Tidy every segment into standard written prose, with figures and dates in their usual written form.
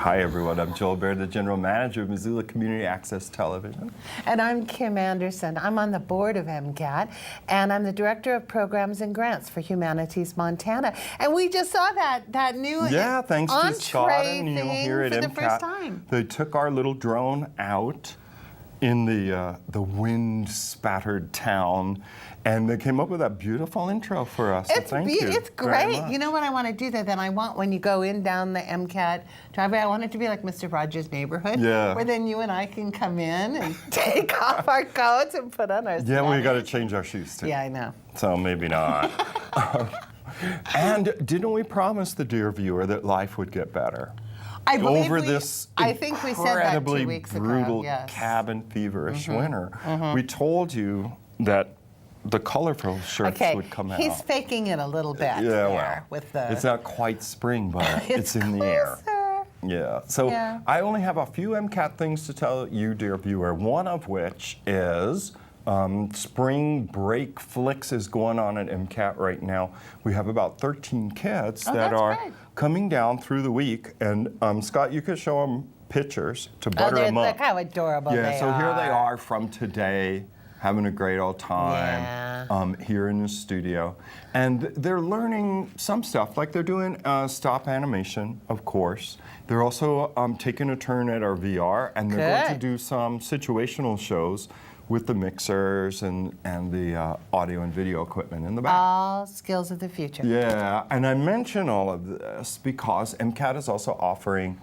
Hi, everyone. I'm Joel Baird, the General Manager of Missoula Community Access Television. And I'm Kim Anderson. I'm on the board of MCAT, and I'm the Director of Programs and Grants for Humanities Montana. And we just saw that new thanks to Scott and Neil here at for MCAT. the first time. They took our little drone out in the wind-spattered town, and they came up with that beautiful intro for us. It's Thank you. It's great. You know what I want to do then? I want when you go in down the MCAT driveway, I want it to be like Mr. Rogers' Neighborhood, where then you and I can come in and take off our coats and put on our Yeah, well, we got to change our shoes too. Yeah, I know. So maybe not. And didn't we promise the dear viewer that life would get better? I believe Over this I think we said that 2 weeks ago. brutal Yes. cabin feverish winter. We told you that the colorful shirts would come out. He's faking it a little bit with the... It's not quite spring, but it's in the air. Yeah. So I only have a few MCAT things to tell you, dear viewer, one of which is spring break flicks is going on at MCAT right now. We have about 13 kids that are coming down through the week. And Scott, you could show them pictures to butter them up. Look how adorable they are. Yeah, so here they are from today, having a great old time here in the studio. And they're learning some stuff, like they're doing stop animation, of course. They're also taking a turn at our VR, and they're going to do some situational shows with the mixers and the audio and video equipment in the back. All skills of the future. Yeah, and I mention all of this because MCAT is also offering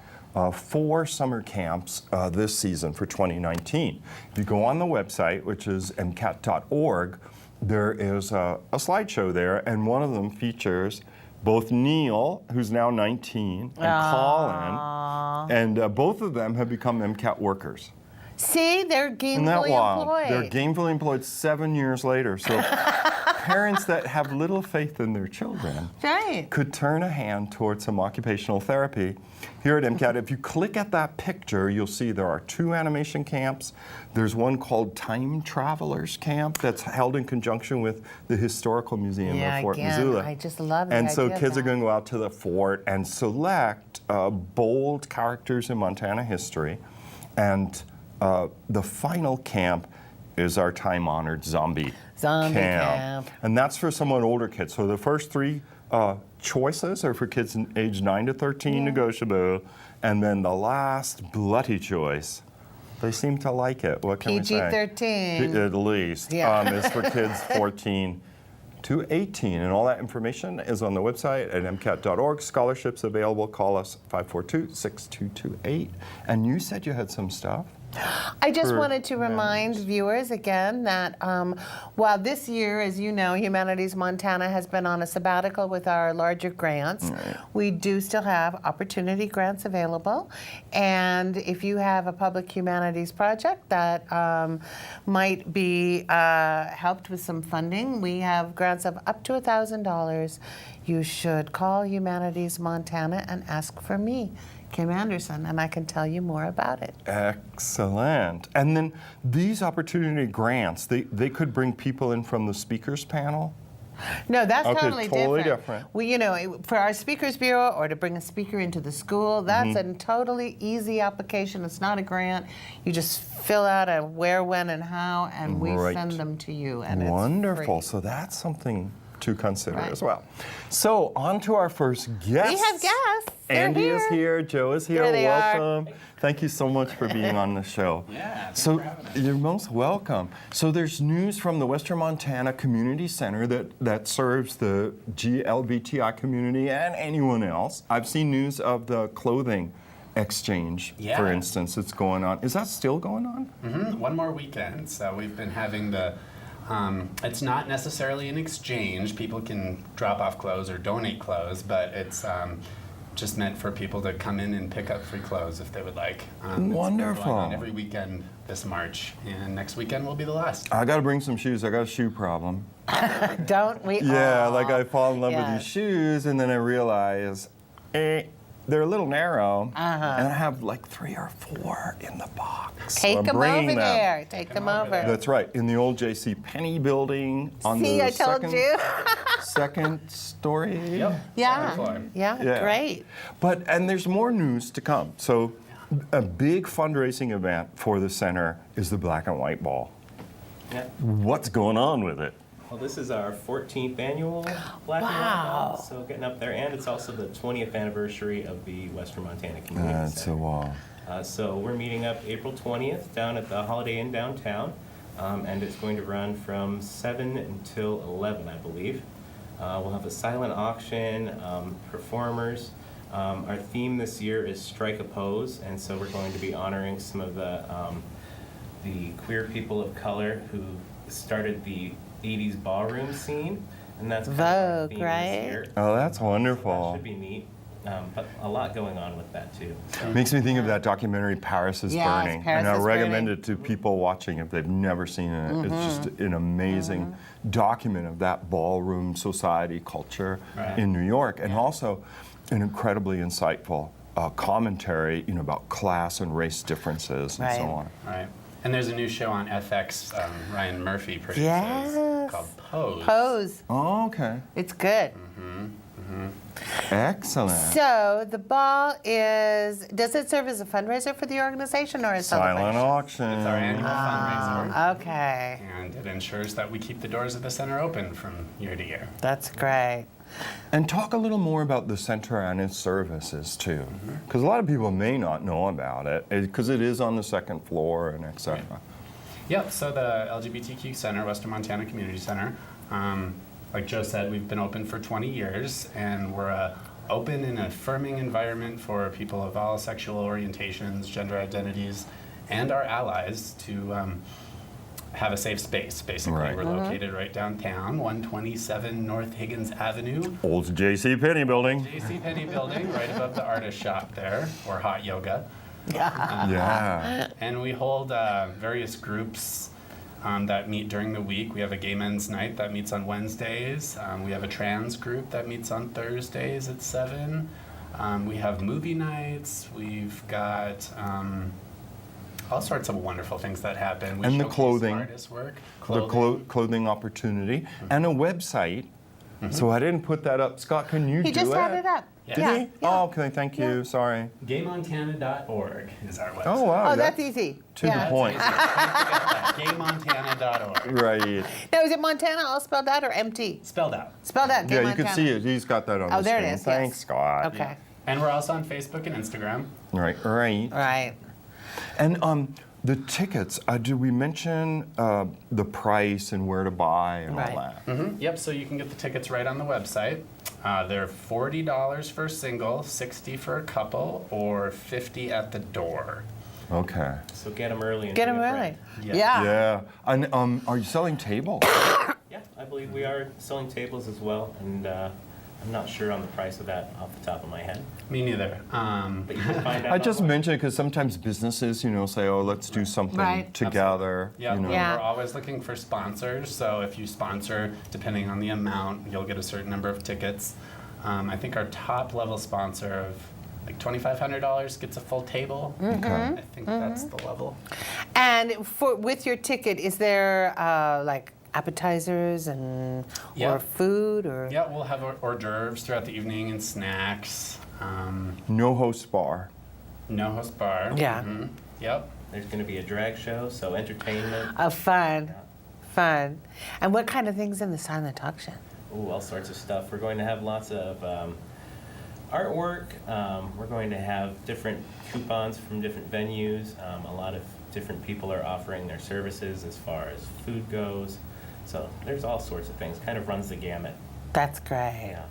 4 summer camps this season for 2019. If you go on the website, which is mcat.org, there is a slideshow there, and one of them features both Neil, who's now 19, and Colin, and both of them have become MCAT workers. See, they're gainfully employed. They're gainfully employed 7 years later. So parents that have little faith in their children could turn a hand towards some occupational therapy. Here at MCAT, if you click at that picture, you'll see there are 2 animation camps. There's one called Time Travelers Camp that's held in conjunction with the Historical Museum of Fort Missoula. I just love it. And so kids are going to go out to the fort and select bold characters in Montana history. And the final camp is our time-honored zombie camp. And that's for somewhat older kids. So the first 3 choices are for kids age 9 to 13, negotiable. And then the last bloody choice, they seem to like it. What can we say? PG-13. At least. Is for kids 14 to 18. And all that information is on the website at mcat.org. Scholarships available. Call us 542-6228. And you said you had some stuff. I just wanted to remind viewers again that while this year, as you know, Humanities Montana has been on a sabbatical with our larger grants, we do still have opportunity grants available. And if you have a public humanities project that might be helped with some funding, we have grants of up to $1,000. You should call Humanities Montana and ask for me, Kim Anderson, and I can tell you more about it. Excellent. And then these opportunity grants, they could bring people in from the speakers panel? No, that's totally different. We, for our speakers bureau or to bring a speaker into the school, that's a totally easy application. It's not a grant. You just fill out a where, when, and how, and we send them to you. And wonderful. It's free. So that's something to consider as well. So on to our first guest. We have guests. Andy is here. Joe is here. There they welcome. Thank you so much for being on the show. So you're most welcome. So there's news from the Western Montana Community Center that serves the GLBTI community and anyone else. I've seen news of the clothing exchange, for instance, that's going on. Is that still going on? One more weekend. So we've been having the it's not necessarily an exchange. People can drop off clothes or donate clothes, but it's just meant for people to come in and pick up free clothes if they would like. Wonderful. It's going on every weekend this March, and next weekend will be the last. I got to bring some shoes. I got a shoe problem. Don't we? Yeah, like I fall in love with these shoes, and then I realize, they're a little narrow, and I have like 3 or 4 in the box. So Take I'm them bringing over them. there. Take them over. That's right, in the old J.C. Penney building on See, the I told you. second story. Yep. Yeah. Second floor. Yeah, Yeah. great. And there's more news to come. So a big fundraising event for the center is the Black and White Ball. Yeah. What's going on with it? Well, this is our 14th annual Black and White Ball, so getting up there, and it's also the 20th anniversary of the Western Montana Community That's Center. a wall. So we're meeting up April 20th down at the Holiday Inn downtown, and it's going to run from 7 until 11, I believe. We'll have a silent auction, performers. Our theme this year is Strike a Pose, and so we're going to be honoring some of the queer people of color who started the 80s ballroom scene, and that's kind of our Vogue, theme right? this year. Oh, that's That wonderful. should be neat, but a lot going on with that too. So, Makes me think of that documentary Paris is Yes, Burning. Paris and I is recommend Burning. it to people watching if they've never seen it. It's just an amazing document of that ballroom society culture Right. in New York, and also an incredibly insightful commentary, about class and race differences and so Right. on. Right. And there's a new show on FX, Ryan Murphy produces, Yes. called Pose. Pose. Oh, okay. It's good. Excellent. So the ball does it serve as a fundraiser for the organization or a Silent celebration? auction. It's our annual fundraiser, Okay, and it ensures that we keep the doors of the center open from year to year. that's great. And talk a little more about the center and its services too, because a lot of people may not know about it, because it is on the second floor and et cetera. Yep, so the LGBTQ Center, Western Montana Community Center, like Joe said, we've been open for 20 years, and we're a open and affirming environment for people of all sexual orientations, gender identities, and our allies to have a safe space, basically. Right. We're located right downtown, 127 North Higgins Avenue, Old J.C. Penney building. JCPenney building, right above the artist shop there, or hot yoga. Yeah. And we hold various groups that meet during the week. We have a gay men's night that meets on Wednesdays. We have a trans group that meets on Thursdays at 7. We have movie nights. We've got all sorts of wonderful things that happen. We And the showcase clothing. artist work. The clothing opportunity and a website. So I didn't put that up. Scott, can you He do just it? had it up. Yeah. Did Yeah. he? Oh, okay, thank you. Sorry. GayMontana.org is our website. Oh, wow. Oh, that's easy. to the point. GayMontana.org. Right. Now, is it Montana all spelled out or empty? Spelled out. Spelled out. Gay Yeah, you can Montana. see it. He's got that on Oh, the there it screen. is, yes. Thanks, Scott. Okay. And we're also on Facebook and Instagram. Right, right. Right. And the tickets, did we mention the price and where to buy and Right. all that? Yep, so you can get the tickets right on the website. They're $40 for a single, $60 for a couple, or $50 at the door. Okay. so get them early. And Get bring them a early. friend. Yeah. Yeah. Yeah. And are you selling tables? Yeah, I believe we are selling tables as well, and I'm not sure on the price of that off the top of my head, Me neither. but you can find out. I just online. mention it because sometimes businesses, say, oh, let's do something Right. together. Yeah, Yeah. we're always looking for sponsors. So if you sponsor, depending on the amount, you'll get a certain number of tickets. I think our top level sponsor of like $2,500 gets a full table. Okay. I think that's the level. And with your ticket, is there like appetizers and Yeah. or food or? Yeah, we'll have hors d'oeuvres throughout the evening and snacks. No host bar. No host bar. Yeah. Yep. There's going to be a drag show, so entertainment. Oh, fun, fun. And what kind of things in the silent auction? Ooh, all sorts of stuff. We're going to have lots of artwork. We're going to have different coupons from different venues. A lot of different people are offering their services as far as food goes. So there's all sorts of things. Kind of runs the gamut. That's great. Yeah.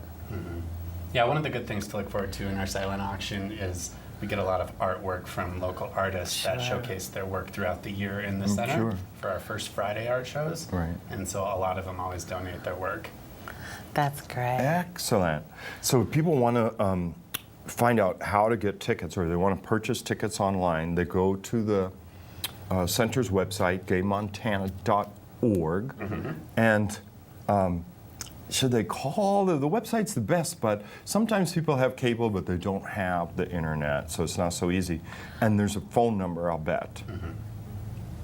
Yeah, one of the good things to look forward to in our silent auction is we get a lot of artwork from local artists that Sure. showcase their work throughout the year in the center sure. for our first Friday art shows. Right. And so a lot of them always donate their work. That's great. Excellent. So if people want to find out how to get tickets or they want to purchase tickets online, they go to the center's website, gaymontana.org, and should they call? The website's the best, but sometimes people have cable, but they don't have the internet, so it's not so easy. And there's a phone number, I'll bet.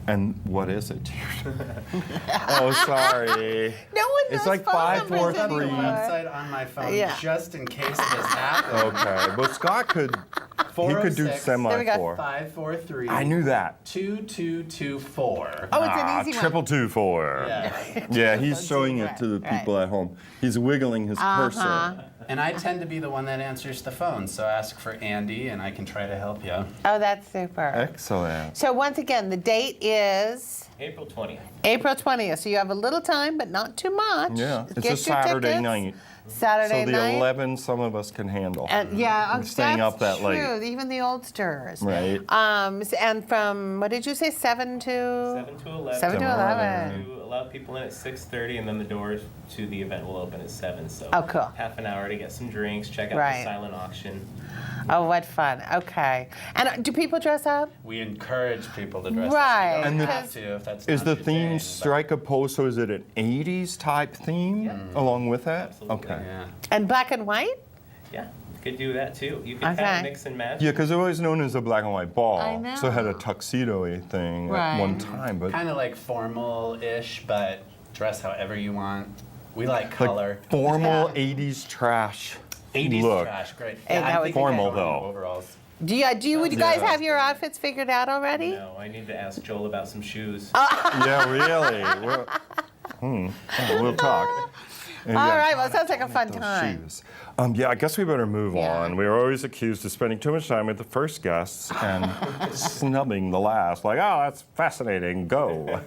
And what is it? Oh, sorry. No one knows It's like phone numbers 543. anymore. Website on my phone just in case this happens. Okay, but Scott could, he could do 406. semaphore. 543. I knew that. 2224. Oh, it's an easy one. 2224. Yeah. Yeah, he's showing it to the people at home. He's wiggling his cursor. And I tend to be the one that answers the phone, so ask for Andy and I can try to help you. Oh, that's super. Excellent. So once again, the date is April 20th. April 20th. So you have a little time, but not too much. Yeah, it's Get a your Saturday tickets. night. Saturday So the night. 11 some of us can handle. And yeah, Staying that's up that true. late. Even the oldsters. Right. And from what did you say? 7 to 7 to 11. 7 to 11. To allow people in at 6:30, and then the doors to the event will open at 7. So Oh, cool. half an hour to get some drinks, check out Right. the silent auction. Oh, what fun. Okay. And do people dress up? We encourage people to dress Right. up. You And don't the- have to if that's Is not the your theme thing, but- strike a pose? So is it an 80s type theme along with that? Absolutely. Okay. Yeah. And black and white? Yeah, you could do that too. You could Okay. kind of mix and match. Yeah, because it was known as a black and white ball. I know. So it had a tuxedo-y thing at one Right. time. But Kind of like formal-ish, but dress however you want. We like color. like formal Yeah. 80s trash 80s look. trash, great. And that I was think formal, we got though. Overalls. Would you guys have your outfits figured out already? No, I need to ask Joel about some shoes. Yeah, really. We'll talk. And All yeah, right, well, it sounds like a fun those time. shoes. Yeah, I guess we better move Yeah. on. We are always accused of spending too much time with the first guests and snubbing the last. Like, oh, that's fascinating. Go.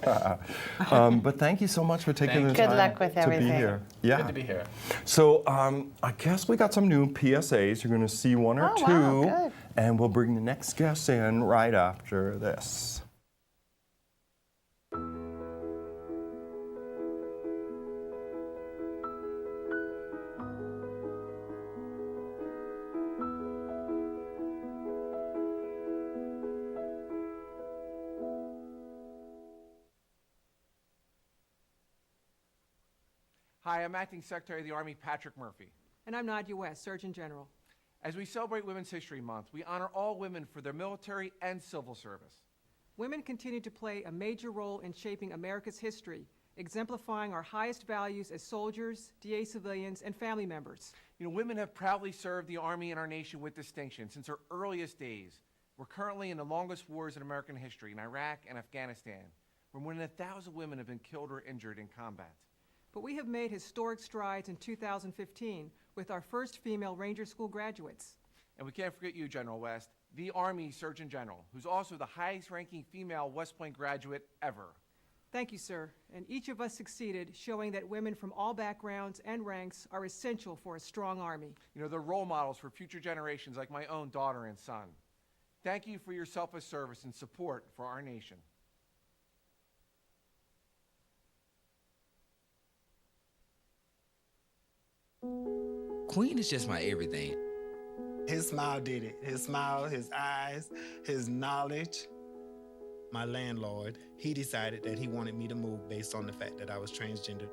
But thank you so much for taking the Thank you. time Good luck with to everything. be here. Yeah. Good to be here. So I guess we got some new PSAs. You're going to see one or Oh, two, wow, good. and we'll bring the next guest in right after this. Hi, I'm Acting Secretary of the Army Patrick Murphy. And I'm Nadia West, Surgeon General. As we celebrate Women's History Month, we honor all women for their military and civil service. Women continue to play a major role in shaping America's history, exemplifying our highest values as soldiers, DA civilians, and family members. You know, women have proudly served the Army and our nation with distinction since our earliest days. We're currently in the longest wars in American history in Iraq and Afghanistan, where more than 1,000 women have been killed or injured in combat. But we have made historic strides in 2015 with our first female Ranger School graduates. And we can't forget you, General West, the Army Surgeon General, who's also the highest-ranking female West Point graduate ever. Thank you, sir. And each of us succeeded, showing that women from all backgrounds and ranks are essential for a strong Army. You know, they're role models for future generations like my own daughter and son. Thank you for your selfless service and support for our nation. Queen is just my everything. His smile did it. His smile, his eyes, his knowledge. My landlord, he decided that he wanted me to move based on the fact that I was transgender.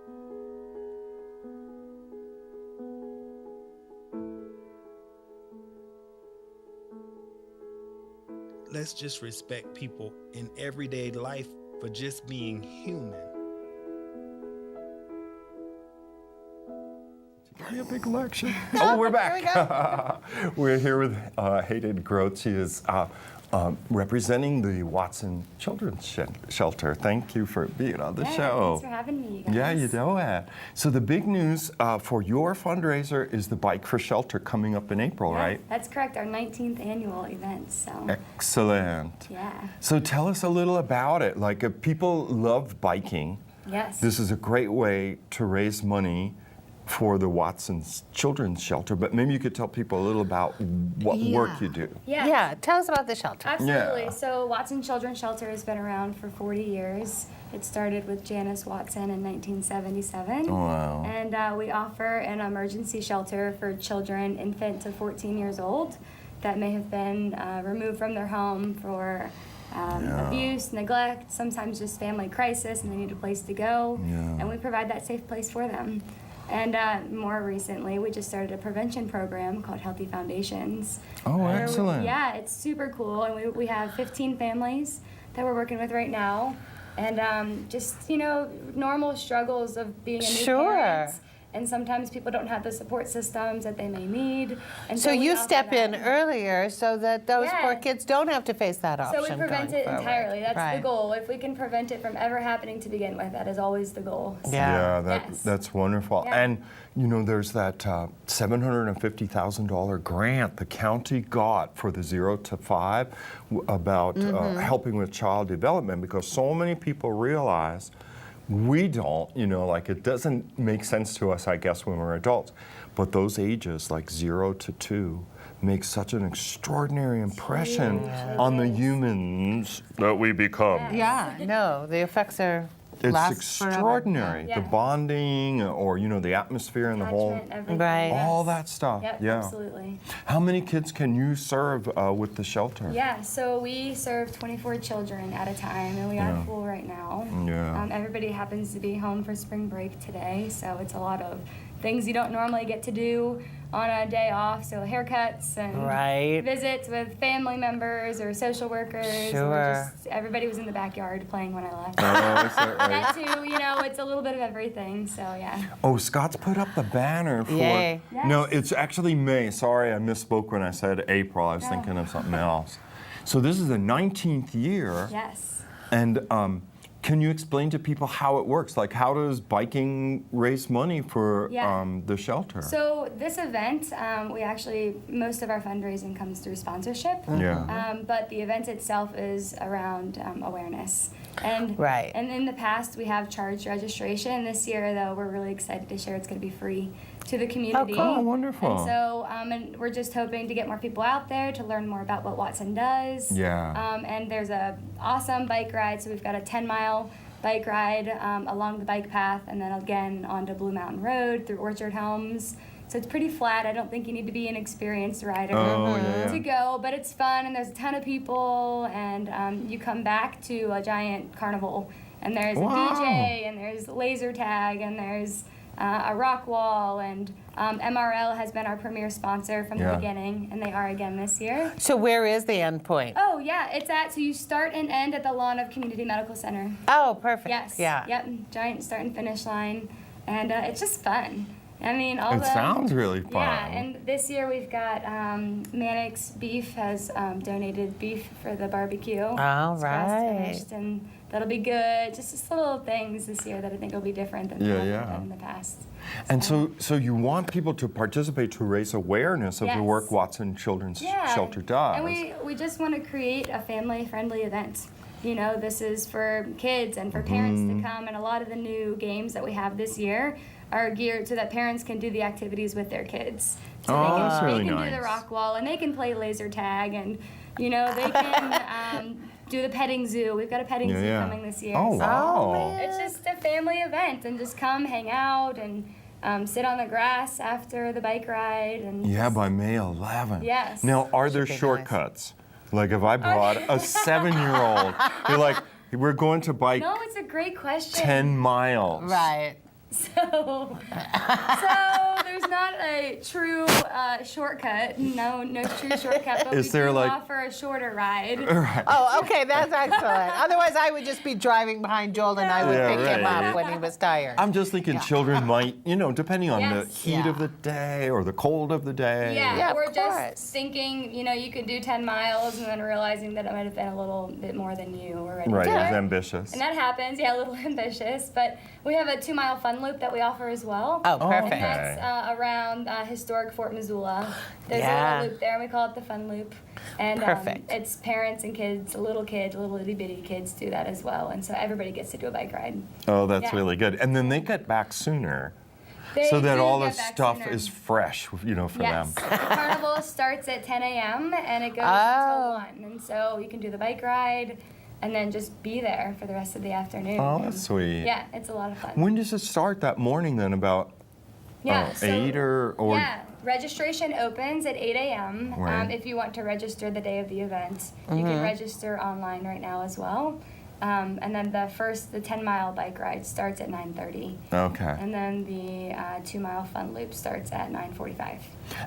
Let's just respect people in everyday life for just being human. Give me a big lecture. Oh, we're back. We're here with Hayden Groth. She is representing the Watson Children's Shelter. Thank you for being on the show. Thanks for having me, you guys. Yeah, you know it. So the big news for your fundraiser is the Bike for Shelter coming up in April, Yeah, right? That's correct, our 19th annual event, so. Excellent. Yeah. So tell us a little about it. Like, if people love biking, Yes. this is a great way to raise money for the Watson's Children's Shelter, but maybe you could tell people a little about what work you do. Yeah, tell us about the shelter. Absolutely. Yeah. So Watson Children's Shelter has been around for 40 years. It started with Janice Watson in 1977. Oh, wow. And we offer an emergency shelter for children, infant to 14 years old, that may have been removed from their home for abuse, neglect, sometimes just family crisis, and they need a place to go. Yeah. And we provide that safe place for them. And more recently, we just started a prevention program called Healthy Foundations. Oh, where excellent. Yeah, it's super cool. And we have 15 families that we're working with right now. And just, normal struggles of being a new Sure. parent. And sometimes people don't have the support systems that they may need. And So you we offer step in that. earlier so that those Yeah. poor kids don't have to face that option. So we prevent going it forward. entirely. That's Right. the goal. If we can prevent it from ever happening to begin with, that is always the goal. So, Yeah. Yes. That's wonderful. Yeah. And there's that $750,000 grant the county got for the 0 to 5 about helping with child development, because so many people realize we don't, it doesn't make sense to us, I guess, when we're adults. But those ages, like 0 to 2, make such an extraordinary impression on the humans that we become. Yeah, no, the effects are It's last forever. extraordinary. Yeah. The bonding, or the atmosphere in the home, Attachment, everything. Right. Yes. all that stuff. Yep, Yeah. absolutely. How many kids can you serve with the shelter? Yeah, so we serve 24 children at a time, and we are full right now. Yeah. Everybody happens to be home for spring break today, so it's a lot of things you don't normally get to do on a day off. So haircuts and Right. visits with family members or social workers. Sure. Or just everybody was in the backyard playing when I left. Oh, is that right? That too, it's a little bit of everything. So yeah. Oh, Scott's put up the banner for. Yay. No, Yes. it's actually May. Sorry, I misspoke when I said April. I was thinking of something else. So this is the 19th year. Yes. And can you explain to people how it works? Like, how does biking raise money for Yeah. the shelter? So this event, most of our fundraising comes through sponsorship. Yeah. But the event itself is around awareness. And Right. And in the past, we have charged registration. This year, though, we're really excited to share it's going to be free to the community. cool. Oh, wonderful. And so, and we're just hoping to get more people out there to learn more about what Watson does. Yeah. And there's a awesome bike ride. So we've got a 10-mile bike ride along the bike path, and then again onto Blue Mountain Road through Orchard Homes. So it's pretty flat. I don't think you need to be an experienced rider Oh, yeah. to go, but it's fun, and there's a ton of people, and you come back to a giant carnival, and there's Wow. a DJ, and there's laser tag, and there's a rock wall, and MRL has been our premier sponsor from the Yeah. beginning, and they are again this year. So where is the end point? Oh yeah, so you start and end at the lawn of Community Medical Center. Oh, perfect. Yes. Yeah. Yep. Giant start and finish line, and it's just fun. I mean, It sounds really fun. Yeah, and this year we've got Mannix Beef has donated beef for the barbecue. All It's almost right. finished, and that'll be good. Just little things this year that I think will be different than Yeah, what we've yeah. done in the past. And so you want people to participate to raise awareness of the Yes. work Watson Children's Yeah. Shelter does. And we just want to create a family-friendly event. This is for kids and for parents Mm-hmm. to come, and a lot of the new games that we have this year are geared so that parents can do the activities with their kids. So Oh, that's really they can do nice. the rock wall, and they can play laser tag, and they can do the petting zoo. We've got a petting Yeah, zoo yeah. coming this year. Oh, so wow. it's just a family event, and just come hang out and sit on the grass after the bike ride. And Yeah, just- by May 11th. Yes. Now, are there Should be nice. shortcuts? Like, if I brought a 7-year-old, you're like, we're going to bike No, it's a great question. 10 miles. Right. So there's not a true shortcut. No true shortcut. But Is we there, do like- offer a shorter ride. Oh, okay, that's excellent. Otherwise, I would just be driving behind Joel and I would Yeah, pick him right. up when he was tired. I'm just thinking children might, depending on the Yes. heat of Yeah. the day or the cold of the day. Yeah, of we're course. just thinking, you could do 10 miles and then realizing that it might have been a little bit more than you were ready Right, for. it was ambitious. And that happens, yeah, a little ambitious. But we have a 2-mile fun loop that we offer as well. Oh, Oh, perfect. okay. That's around historic Fort Missoula. There's a Yeah. little loop there, and we call it the fun loop. And Perfect. It's parents and kids, little itty bitty kids do that as well. And so everybody gets to do a bike ride. Oh, that's Yeah. really good. And then they get back sooner. They So that do all get the back stuff sooner. is fresh, for Yes. them. The carnival starts at 10 a.m. and it goes Oh. until 1. And so you can do the bike ride and then just be there for the rest of the afternoon. Oh, that's sweet. Yeah, it's a lot of fun. When does it start that morning then? About Yeah, so- 8 or? Yeah, registration opens at 8 a.m. Right. If you want to register the day of the event. You can register online right now as well. And then the 10-mile bike ride starts at 9:30. Okay. And then the 2-mile fun loop starts at 9:45.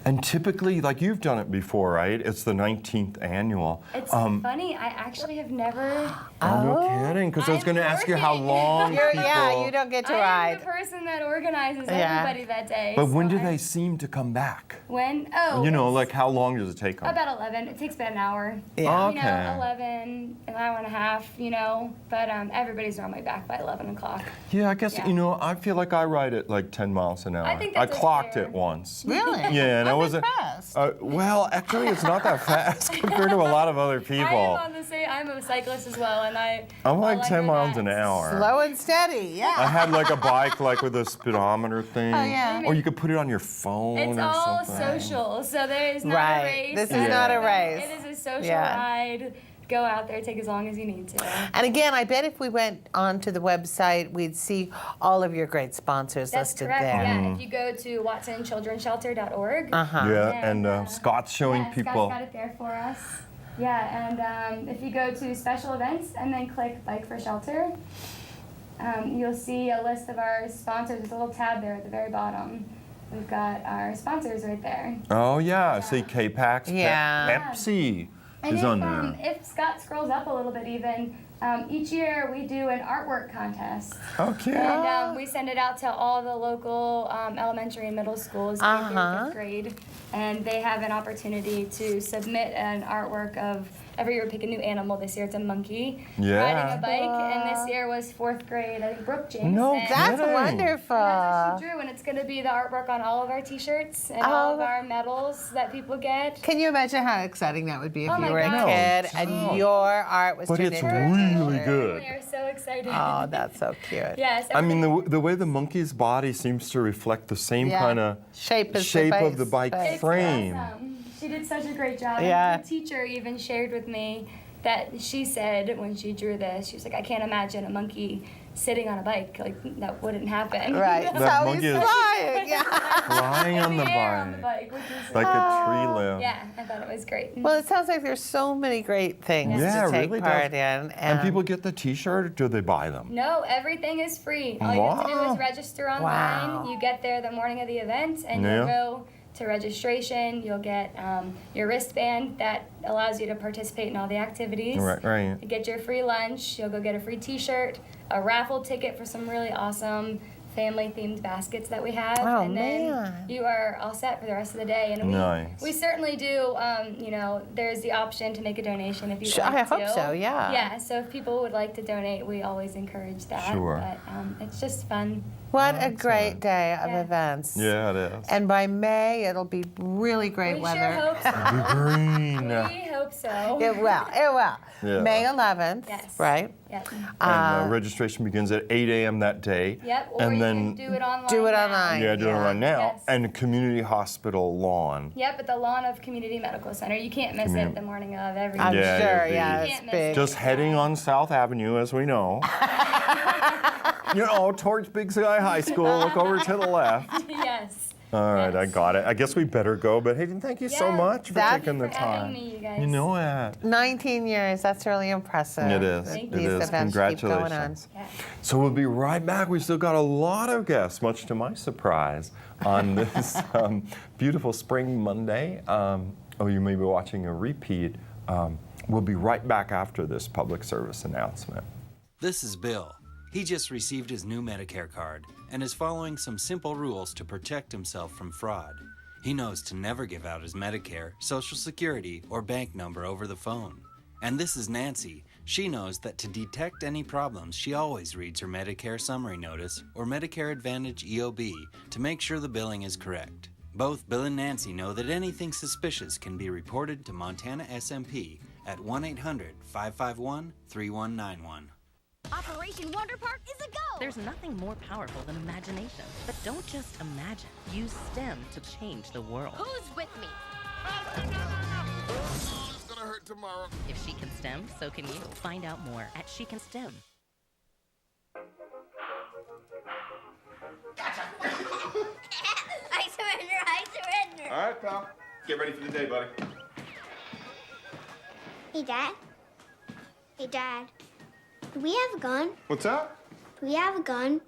And typically, like you've done it before, right? It's the 19th annual. It's funny, I actually have never. Oh, no kidding, because I was I'm going to ask you how working. long people... Yeah, you don't get to I'm ride. the person that organizes Yeah. everybody that day. But when so do they seem to come back? When? Oh. You know, it's like how long does it take them? About 11. It takes about an hour. Yeah. You know, Okay. 11, an hour and a half, you know. But everybody's normally back by 11 o'clock. Yeah, I guess, Yeah. you know, I feel like I ride at like 10 miles an hour. I think that's clocked fair. it once. Really? Yeah, and I I'm wasn't... impressed. Well, actually, it's not that fast compared to a lot of other I am people. on the same. I'm a cyclist as well, and I'm like all I 10 know miles that. an hour. Slow and steady, yeah. I had like a bike like with a speedometer thing. Oh, yeah. Or you could put it on your phone It's or all something. social, so there is not Right. a race. This is Yeah. not a race. It is a social Yeah. ride. Go out there, take as long as you need to. And again, I bet if we went onto the website, we'd see all of your great sponsors That's listed correct. there. Yeah, if you go to watsonchildrenshelter.org. Uh-huh. Yeah, And, and Scott's showing yeah, people. Scott's got it there for us. Yeah, and if you go to special events and then click Bike for Shelter, you'll see a list of our sponsors. There's a little tab there at the very bottom. We've got our sponsors right there. Oh, yeah, I see K-Pax, Yeah. Pepsi And is on there. if Scott scrolls up a little bit even, each year we do an artwork contest. Okay. And we send it out to all the local elementary and middle schools, K through 5th grade. And they have an opportunity to submit an artwork of, every year we pick a new animal. This year it's a monkey Yeah. riding a bike. And this year was 4th grade, I think Brooke Jameson. No That's kidding. wonderful. And that's what she drew, and it's going to be the artwork on all of our T-shirts and all of our medals that people get. Can you imagine how exciting that would be if Oh you my were a God. kid and your art was But turned it's into a really t-shirt? good. They're so excited. Oh, that's so cute. Yes. I mean, everything- the way the monkey's body seems to reflect the same Yeah. kind of Shape as shape the of the bike base. frame. Awesome. She did such a great job. Yeah. And the teacher even shared with me that she said when she drew this, she was like, I can't imagine a monkey sitting on a bike. Like, that wouldn't happen. Right. That So monkey he's is- flying. Yeah. Flying on In the the air on the bike. bike, which is Like a tree limb. yeah, I thought it was great. Well, it sounds like there's so many great things Yeah, to it take really part does. in. And people get the T-shirt, or do they buy them? No, everything is free. All you have to do Wow. is register online. Wow. You get there the morning of the event, and Yeah. you'll go to registration. You'll get your wristband that allows you to participate in all the activities. Right, right. You get your free lunch. You'll go get a free T-shirt, a raffle ticket for some really awesome family-themed baskets that we have, Oh, and then man. you are all set for the rest of the day. And Nice. we certainly do. You know, there's the option to make a donation if you Sure, like I to. hope so, yeah. Yeah. So if people would like to donate, we always encourage that. Sure. But it's just fun. What a great day of Yeah. events. Yeah, it is. And by May, it'll be really great We weather. sure hope so. Green. We hope so. It will. It will. Yeah. May 11th, Yes. right? Yep. And registration begins at 8 a.m. that day. Yep. Or and you then can do it online. Do it now. online. yeah, do it Yeah. right now. Yes. And Community Hospital lawn. Yep, at the lawn of Community Medical Center. You can't miss it the morning of every I'm Yeah, sure, it'll be- yeah, You it's can't miss big. it. Just heading on South Avenue, as we know. You know, towards Big Sky High School. Look over to the left. Yes. All right, I Yes. got it. I guess we better go. But Hayden, thank you so Yeah. much for Thank taking you the for having time. me, you guys. You know it. 19 years, that's really impressive. It is. that Thank These you. It is. events keep going on. Congratulations. Yeah. So we'll be right back. We've still got a lot of guests, much to my surprise, on this beautiful spring Monday. You may be watching a repeat. We'll be right back after this public service announcement. This is Bill. He just received his new Medicare card and is following some simple rules to protect himself from fraud. He knows to never give out his Medicare, Social Security, or bank number over the phone. And this is Nancy. She knows that to detect any problems, she always reads her Medicare summary notice or Medicare Advantage EOB to make sure the billing is correct. Both Bill and Nancy know that anything suspicious can be reported to Montana SMP at 1-800-551-3191. Operation Wonder Park is a go! There's nothing more powerful than imagination. But don't just imagine. Use STEM to change the world. Who's with me? It's gonna hurt tomorrow. If she can STEM, so can you. Find out more at She Can STEM. I surrender, I surrender. All right, pal. Get ready for the day, buddy. Hey, Dad. Hey, Dad. Do we have a gun? What's that? Do we have a gun?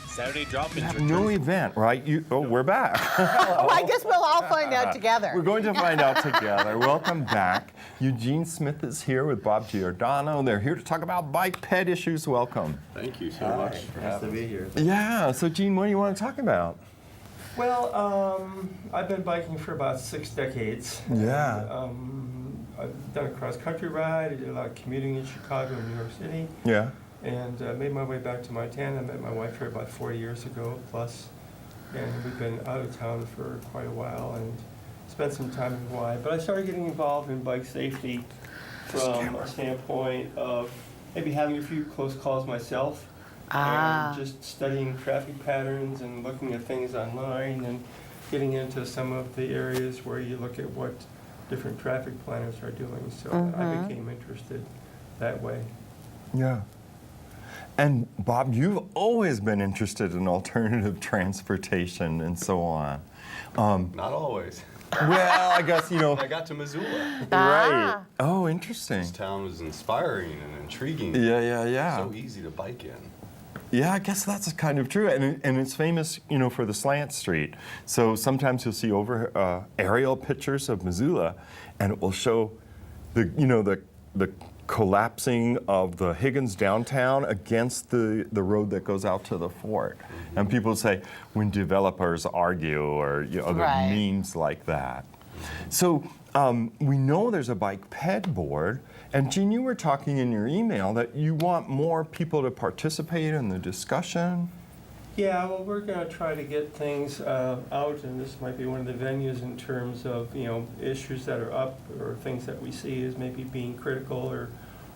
Saturday drop-ins. No event, right? We're back. Oh, I guess we'll all find out together. We're going to find out together. Welcome back. Eugene Smith is here with Bob Giordano. They're here to talk about bike ped issues. Welcome. Thank you so much for having me. Nice to be here. Yeah, so Gene, what do you want to talk about? Well, I've been biking for about 6 decades. Yeah. I've done a cross-country ride. I did a lot of commuting in Chicago and New York City. Yeah. And made my way back to Montana. I met my wife here about 40 years ago plus. And we've been out of town for quite a while and spent some time in Hawaii. But I started getting involved in bike safety from a standpoint of maybe having a few close calls myself. And just studying traffic patterns and looking at things online and getting into some of the areas where you look at what different traffic planners are doing. So I became interested that way. Yeah. And Bob, you've always been interested in alternative transportation and so on. Not always. Well, I guess, I got to Missoula. Right. Oh, interesting. This town was inspiring and intriguing. Yeah. So easy to bike in. Yeah, I guess that's kind of true, and it's famous, for the slant street. So sometimes you'll see aerial pictures of Missoula, and it will show the collapsing of the Higgins downtown against the road that goes out to the fort. And people say when developers argue or other memes like that. So we know there's a bike ped board. And Gene, you were talking in your email that you want more people to participate in the discussion. Yeah, well, we're going to try to get things out, and this might be one of the venues in terms of, issues that are up or things that we see as maybe being critical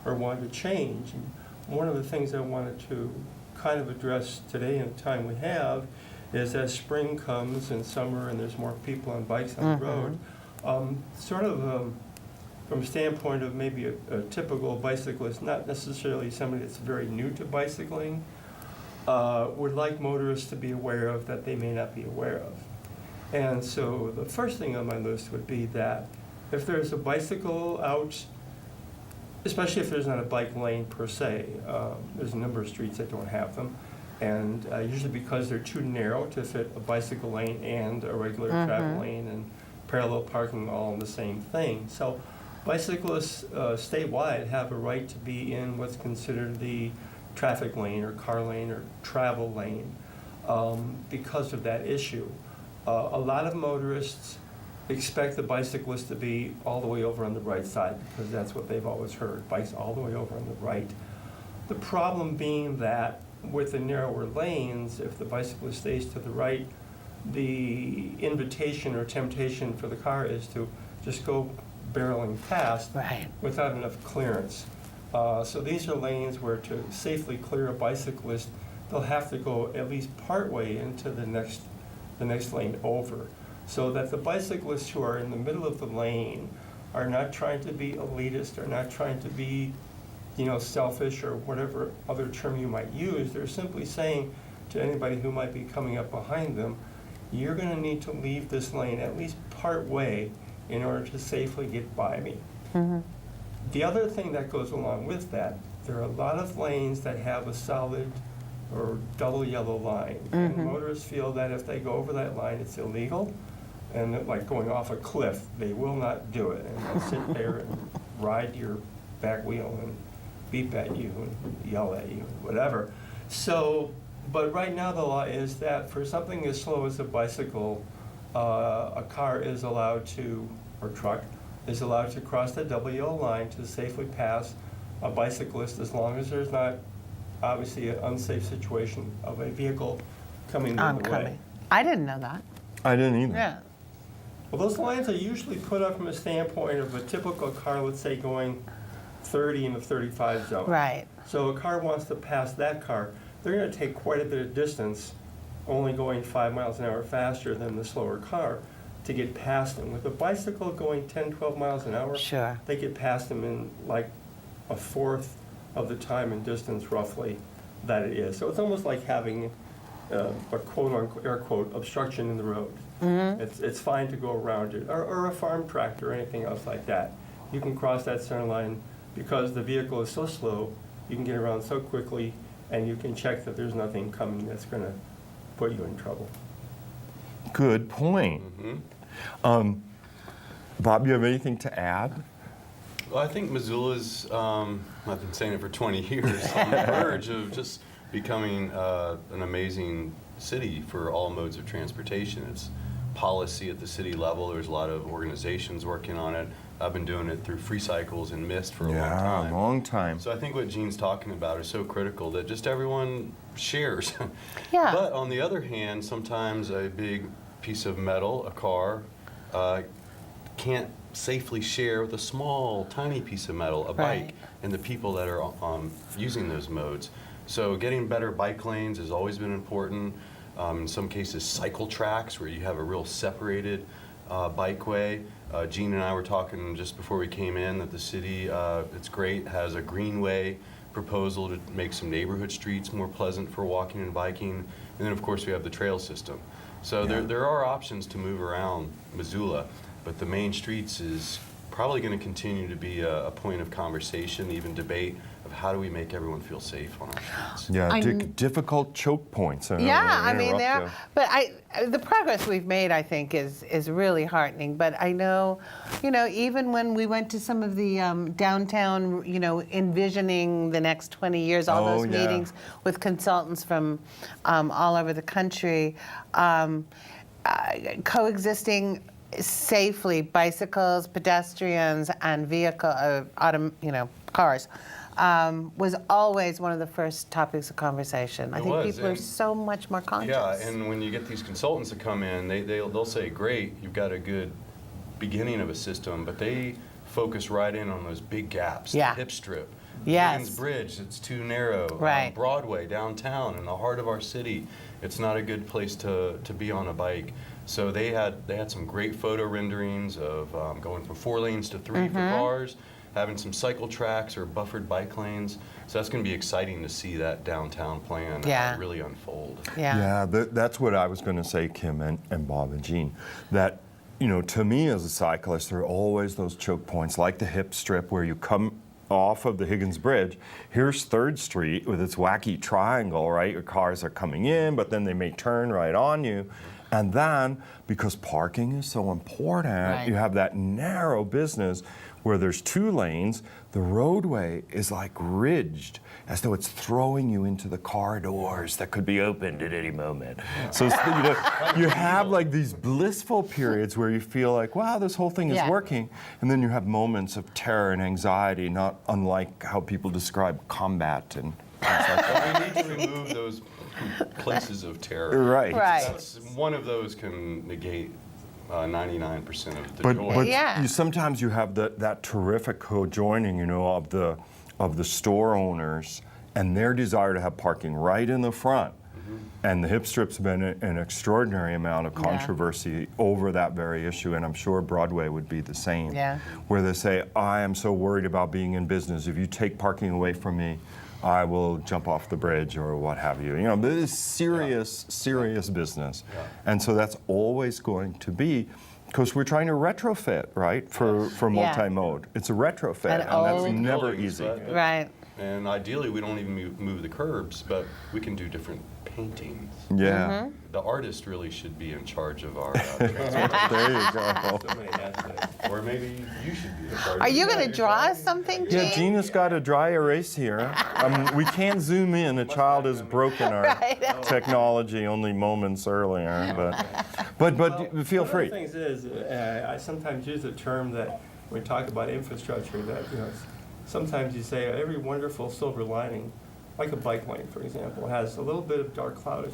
or want to change. And one of the things I wanted to kind of address today in the time we have is as spring comes and summer and there's more people on bikes on the road, from a standpoint of maybe a typical bicyclist, not necessarily somebody that's very new to bicycling, would like motorists to be aware of that they may not be aware of. And so the first thing on my list would be that if there's a bicycle out, especially if there's not a bike lane per se, there's a number of streets that don't have them, and usually because they're too narrow to fit a bicycle lane and a regular travel lane and parallel parking all in the same thing. So bicyclists statewide have a right to be in what's considered the traffic lane or car lane or travel lane because of that issue. A lot of motorists expect the bicyclist to be all the way over on the right side because that's what they've always heard, bikes all the way over on the right. The problem being that with the narrower lanes, if the bicyclist stays to the right, the invitation or temptation for the car is to just go barreling past without enough clearance. So these are lanes where to safely clear a bicyclist, they'll have to go at least partway into the next lane over, so that the bicyclists who are in the middle of the lane are not trying to be elitist, or not trying to be, selfish or whatever other term you might use. They're simply saying to anybody who might be coming up behind them, you're going to need to leave this lane at least part way in order to safely get by me. The other thing that goes along with that, there are a lot of lanes that have a solid or double yellow line. And motorists feel that if they go over that line, it's illegal. And that, like going off a cliff, they will not do it. And they'll sit there and ride your back wheel and beep at you and yell at you and whatever. So, but right now the law is that for something as slow as a bicycle, a car is allowed to, or truck, is allowed to cross the double yellow line to safely pass a bicyclist as long as there's not obviously an unsafe situation of a vehicle coming the other way. I didn't know that. I didn't either. Yeah. Well, those lines are usually put up from a standpoint of a typical car, let's say going 30 in the 35 zone. Right. So a car wants to pass that car, they're going to take quite a bit of distance, only going 5 miles an hour faster than the slower car, to get past them. With a bicycle going 10, 12 miles an hour, they get past them in like a fourth of the time and distance roughly that it is. So it's almost like having a quote-unquote, air quote, obstruction in the road. It's fine to go around it, or a farm tractor or anything else like that. You can cross that center line because the vehicle is so slow, you can get around so quickly, and you can check that there's nothing coming that's going to put you in trouble. Good point. Bob, you have anything to add? Well, I think Missoula's, I've been saying it for 20 years, on the verge of just becoming an amazing city for all modes of transportation. It's policy at the city level. There's a lot of organizations working on it. I've been doing it through Free Cycles and MIST for a long time. So I think what Gene's talking about is so critical that just everyone shares. But on the other hand, sometimes a big piece of metal, a car, can't safely share with a small, tiny piece of metal, a bike, and the people that are using those modes. So getting better bike lanes has always been important. In some cases, cycle tracks where you have a real separated bikeway. Gene and I were talking just before we came in that the city, it's great, has a greenway proposal to make some neighborhood streets more pleasant for walking and biking. And then, of course, we have the trail system. So there are options to move around Missoula, but the main streets is probably going to continue to be a point of conversation, even debate, of how do we make everyone feel safe on our streets. Yeah, difficult choke points. I mean, but the progress we've made, I think, is really heartening. But I know, even when we went to some of the downtown, envisioning the next 20 years, all those meetings with consultants from all over the country, coexisting safely, bicycles, pedestrians, and cars. Was always one of the first topics of conversation. I think people are so much more conscious. Yeah, and when you get these consultants that come in, they'll say, great, you've got a good beginning of a system, but they focus right in on those big gaps, the hip strip, Higgins Bridge, it's too narrow, Broadway, downtown, in the heart of our city, it's not a good place to be on a bike. So they had some great photo renderings of going from 4 lanes to 3 for cars, having some cycle tracks or buffered bike lanes. So that's going to be exciting to see that downtown plan really unfold. That's what I was going to say, Kim and Bob and Gene. That, to me as a cyclist, there are always those choke points, like the hip strip where you come off of the Higgins Bridge. Here's 3rd Street with its wacky triangle, right? Your cars are coming in, but then they may turn right on you. And then, because parking is so important, you have that narrow business where there's 2 lanes, the roadway is like ridged, as though it's throwing you into the car doors that could be opened at any moment. So you have like these blissful periods where you feel like, wow, this whole thing is working. And then you have moments of terror and anxiety, not unlike how people describe combat and things like that. We need to remove those places of terror. That's, one of those can negate 99% of the joy. But sometimes you have that terrific co-joining, of the store owners and their desire to have parking right in the front. And the hip strip's been an extraordinary amount of controversy over that very issue, and I'm sure Broadway would be the same. Where they say, I am so worried about being in business. If you take parking away from me, I will jump off the bridge or what have you. This is serious business. And so that's always going to be, because we're trying to retrofit, right, for multi-mode. It's a retrofit, and that's never easy. And ideally, we don't even move the curbs, but we can do different paintings. The artist really should be in charge of our transport. There you go. Or maybe you should be in charge. Are you going to draw us something, Gene? Yeah, Gina's got a dry erase here. We can't zoom in. A child has broken our technology only moments earlier. But feel free. One of the things is, I sometimes use a term that when we talk about infrastructure, that sometimes you say every wonderful silver lining, like a bike lane, for example, has a little bit of dark cloud.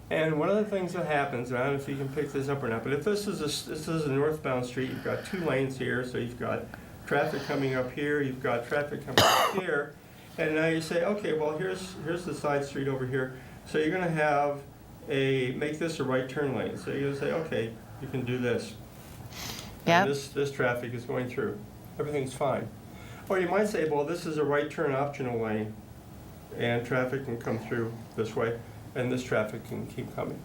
And one of the things that happens, and I don't know if you can pick this up or not, but if this is a northbound street, you've got 2 lanes here, so you've got traffic coming up here, you've got traffic coming up here, and now you say, okay, well here's the side street over here, so you're going to have make this a right turn lane. So you're going to say, okay, you can do this. And this traffic is going through. Everything's fine. Or you might say, well, this is a right turn optional lane, and traffic can come through this way. and this traffic can keep coming.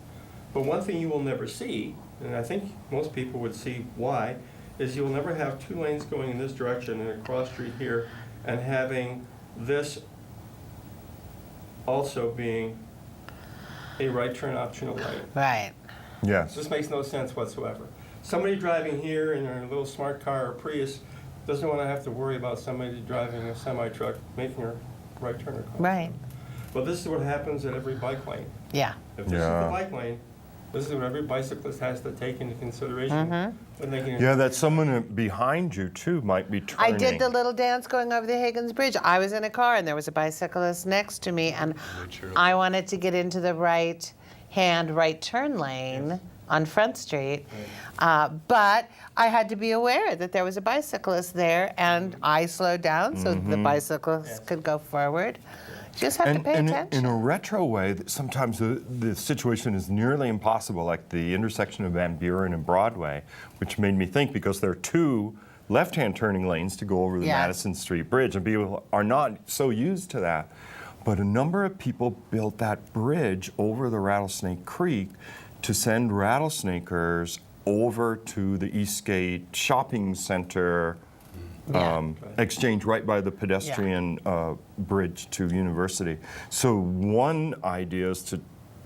But one thing you will never see, and I think most people would see why, is you will never have 2 lanes going in this direction and a cross street here, and having this also being a right turn optional lane. Right. Yes. This makes no sense whatsoever. Somebody driving here in a little smart car or Prius doesn't want to have to worry about somebody driving a semi-truck making a right turn across. Right. Well, this is what happens at every bike lane. Yeah. If this is the bike lane, this is what every bicyclist has to take into consideration when making Yeah, that someone behind you too might be turning. I did the little dance going over the Higgins Bridge. I was in a car and there was a bicyclist next to me, and I wanted to get into the right-hand right turn lane on Front Street, but I had to be aware that there was a bicyclist there, and I slowed down so the bicyclist could go forward. Just have to pay attention. In a retro way, sometimes the situation is nearly impossible, like the intersection of Van Buren and Broadway, which made me think, because there are 2 left-hand turning lanes to go over the Madison Street Bridge, and people are not so used to that. But a number of people built that bridge over the Rattlesnake Creek to send rattlesnakers over to the Eastgate Shopping Center exchange right by the pedestrian bridge to University. So one idea is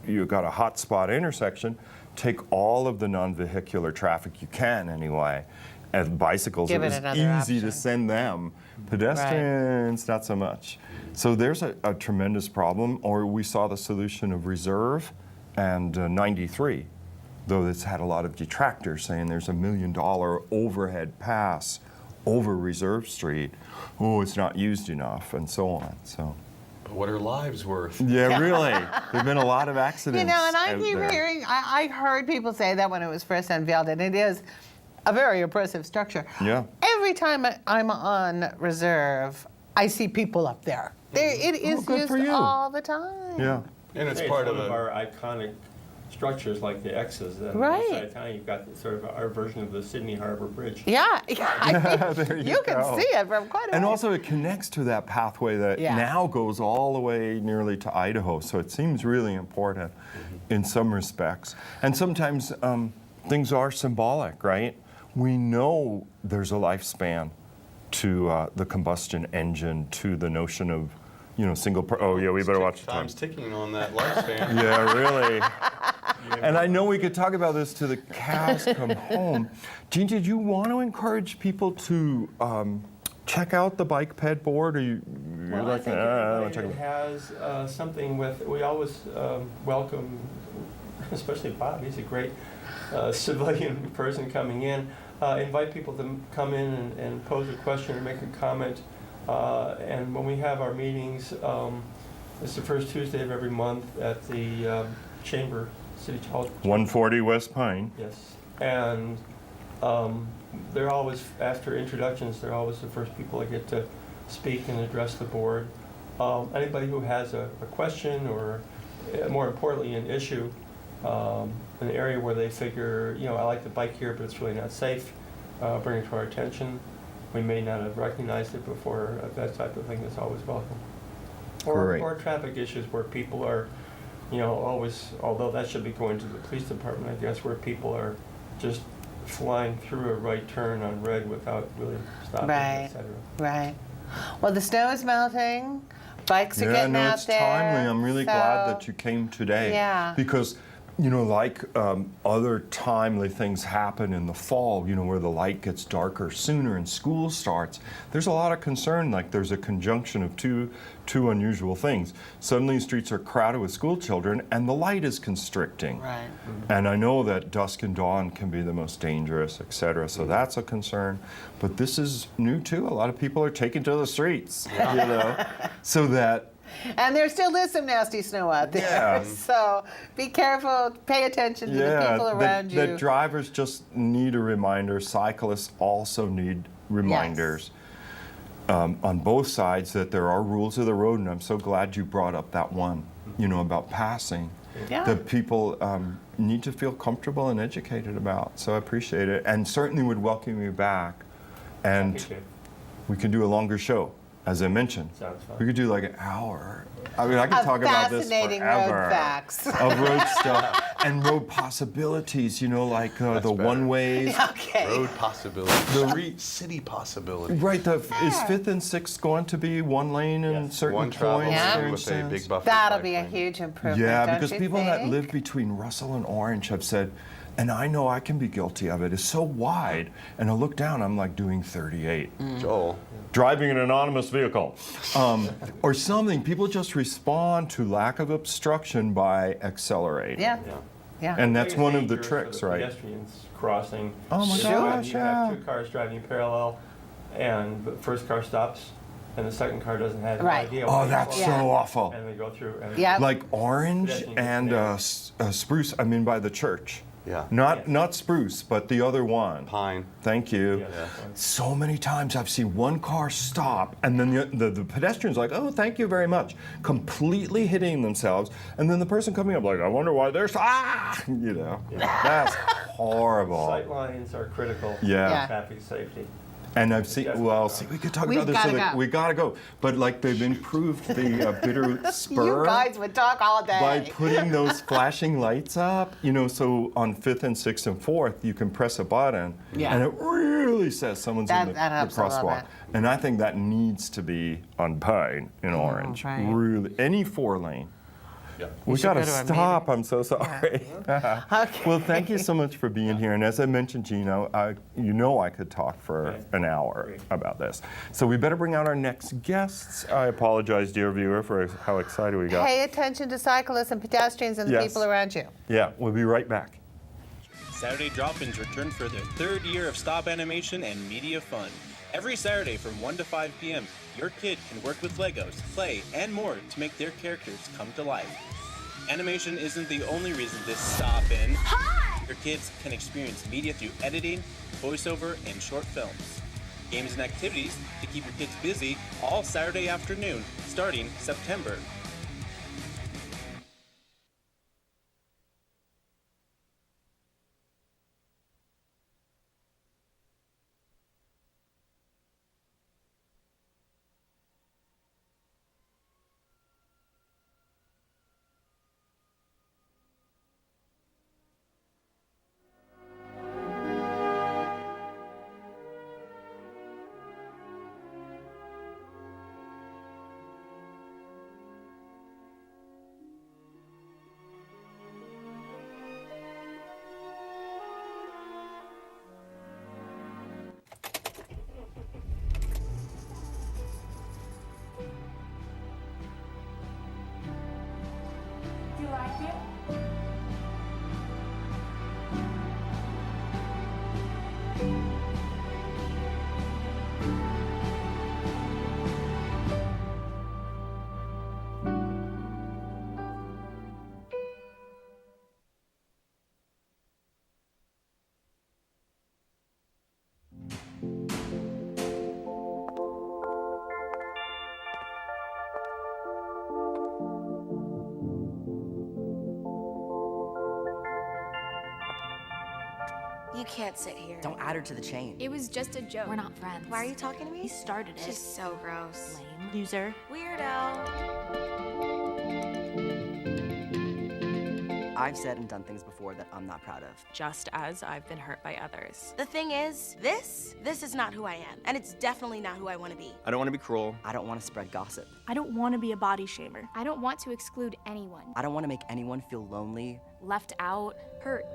you've got a hotspot intersection, take all of the non-vehicular traffic you can anyway. And bicycles, it was easy to send them. Pedestrians, not so much. So there's a tremendous problem. Or we saw the solution of Reserve and 93, though it's had a lot of detractors saying there's $1 million overhead pass over Reserve Street. Oh, it's not used enough, and so on. So. But what are lives worth? Yeah, really. There've been a lot of accidents. You know, and I out keep there. hearing, I heard people say that when it was first unveiled, and it is a very impressive structure. Yeah. Every time I'm on Reserve, I see people up there. It is good used for you. all the time. Yeah. And it's Hey, part one of our iconic structures like the X's. And Right. on the side of town, you've got sort of our version of the Sydney Harbor Bridge. Yeah, There you can go. see it from quite a And ways. also it connects to that pathway that now goes all the way nearly to Idaho. So it seems really important in some respects. And sometimes things are symbolic, right? We know there's a lifespan to the combustion engine, to the notion of, single. Oh yeah, we better watch the time. Time's ticking on that lifespan. Yeah, really. And I know we could talk about this till the cows come home. Gene, did you want to encourage people to check out the bike ped board, or you're Well, like, I think I everybody that has something with, we always welcome, especially Bob, he's a great civilian person coming in, invite people to come in and pose a question or make a comment. And when we have our meetings, it's the first Tuesday of every month at the Chamber, City Hall. 140 West Pine. Yes. And they're always, after introductions, they're always the first people that get to speak and address the board. Anybody who has a question or, more importantly, an issue, an area where they figure, I like the bike here, but it's really not safe, bring it to our attention. We may not have recognized it before. That type of thing is always welcome. Or traffic issues where people are, always, although that should be going to the police department, I guess, where people are just flying through a right turn on red without really stopping, et cetera. Right. Well, the snow is melting. Bikes are getting out it's there. timely. I'm really glad that you came today. Yeah. Because, like other timely things happen in the fall, where the light gets darker sooner and school starts, there's a lot of concern, like there's a conjunction of two unusual things. Suddenly streets are crowded with school children and the light is constricting. Right. And I know that dusk and dawn can be the most dangerous, et cetera, so that's a concern. But this is new too. A lot of people are taking to the streets, so that and there still is some nasty snow out there. Yeah. So be careful, pay attention to the people around you. That drivers just need a reminder. Cyclists also need reminders on both sides that there are rules of the road. And I'm so glad you brought up that one, about passing. Yeah. That people need to feel comfortable and educated about. So I appreciate it. And certainly would welcome you back. And we can do a longer show. as I mentioned, Sounds fun. we could do like an hour. I mean, I could talk about this fascinating forever. road facts. Of road stuff and road possibilities, like the better. one-ways. Okay. Road possibilities. City possibilities. Right, is 5th and 6th going to be one lane in Yes, certain one travel points? Yeah. lane with a big buffer. That'll bike be a lane. huge improvement, Yeah, don't because you people that think? live between Russell and Orange have said, and I know I can be guilty of it, it's so wide. And I look down, I'm like doing 38. Joel. Driving an anonymous vehicle. Or something. People just respond to lack of obstruction by accelerating. Yeah. Yeah. And that's Biggest one of the danger is tricks, for the right? Pedestrians crossing. Oh my is gosh, when you yeah. have two cars driving parallel, and the first car stops, and the second car doesn't have Right. any idea. Oh, where that's it's so going, awful. And they go through. And Yeah. Like Orange Pedestrian and gets Spruce, I mean by the church. Yeah. Not Spruce, but the other one. Pine. Thank you. Yeah, that's fine. So many times I've seen one car stop, and then the pedestrian's like, "Oh, thank you very much," completely hitting themselves, and then the person coming up like, "I wonder why they're that's horrible." Sight lines are critical Yeah. for Yeah. traffic safety. And I've seen. Well, see, we could talk We've about this. gotta go. We gotta go. But like they've improved the Bitterroot spur. You guys would talk all day. By putting those flashing lights up, so on 5th and 6th and 4th, you can press a button, Yeah. and it really says someone's in the helps a little crosswalk. bit. And I think that needs to be on Pine in Orange. right. Really, any 4-lane. Yeah. We should gotta go to a stop. I'm so sorry. Okay. Well, thank you so much for being here. And as I mentioned, Gino, I could talk for an hour about this. So we better bring out our next guests. I apologize, dear viewer, for how excited we got. Pay attention to cyclists and pedestrians and the Yes. people around you. Yeah, we'll be right back. Saturday Drop-Ins return for their 3rd year of stop animation and media fun. Every Saturday from 1 to 5 p.m., your kid can work with Legos, play, and more to make their characters come to life. Animation isn't the only reason to stop in. Hi! Your kids can experience media through editing, voiceover, and short films. Games and activities to keep your kids busy all Saturday afternoon, starting September. Do you like it? You can't sit here. Don't add her to the chain. It was just a joke. We're not friends. Why are you talking to me? He started it. She's so gross. Lame. Loser. Weirdo. I've said and done things before that I'm not proud of. Just as I've been hurt by others. The thing is, this is not who I am. And it's definitely not who I want to be. I don't want to be cruel. I don't want to spread gossip. I don't want to be a body shamer. I don't want to exclude anyone. I don't want to make anyone feel lonely. Left out. Hurt.